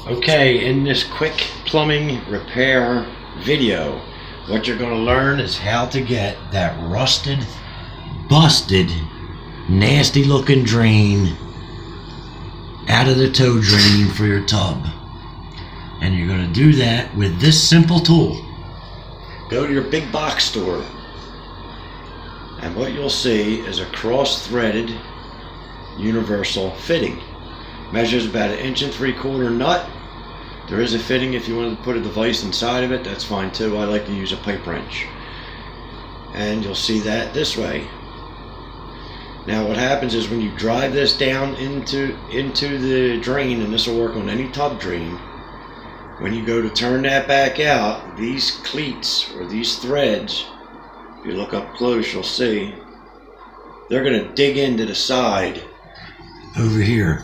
Okay, in this quick plumbing repair video, what you're going to learn is how to get that rusted, busted, nasty looking drain out of the toe drain for your tub. And you're going to do that with this simple tool. Go to your big box store, and what you'll see is a cross-threaded universal fitting. Measures about 1 3/4 inch nut. There is a fitting if you want to put a device inside of it, that's fine too. I like to use a pipe wrench. And you'll see that this way. Now what happens is when you drive this down into the drain, and this will work on any tub drain, when you go to turn that back out, these cleats or these threads, if you look up close you'll see, they're going to dig into the side over here,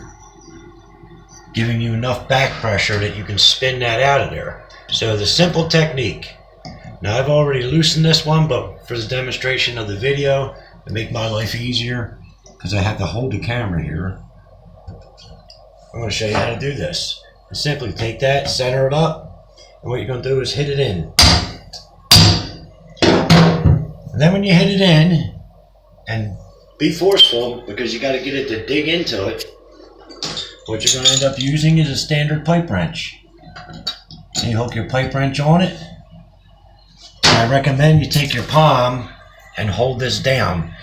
giving you enough back pressure that you can spin that out of there. So the simple technique. Now I've already loosened this one, but for the demonstration of the video, to make my life easier, because I have to hold the camera here, I'm going to show you how to do this. You simply take that, center it up, and what you're going to do is hit it in. And then when you hit it in, and be forceful because you got to get it to dig into it, what you're going to end up using is a standard pipe wrench. And you hook your pipe wrench on it. And I recommend you take your palm and hold this down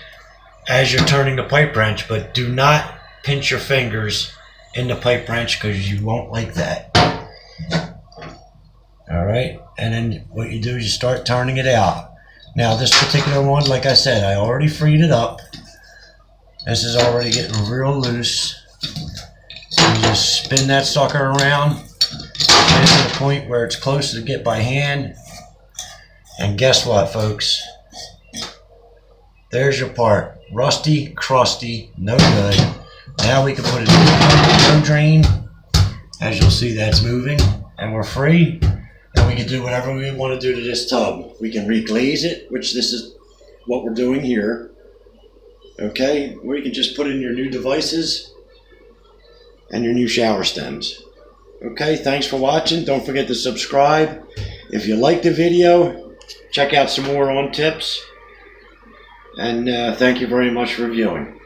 as you're turning the pipe wrench, but do not pinch your fingers in the pipe wrench because you won't like that. Alright, and then what you do is you start turning it out. Now this particular one, like I said, I already freed it up. This is already getting real loose. You just spin that sucker around, get it to the point where it's close to get by hand. And guess what, folks? There's your part. Rusty, crusty, no good. Now we can put it in the toe drain. As you'll see, that's moving, and we're free. And we can do whatever we want to do to this tub. We can reglaze it, which this is what we're doing here. Okay, or you can just put in your new devices and your new shower stems. Okay, thanks for watching. Don't forget to subscribe. If you like the video, check out some more on tips. And thank you very much for viewing.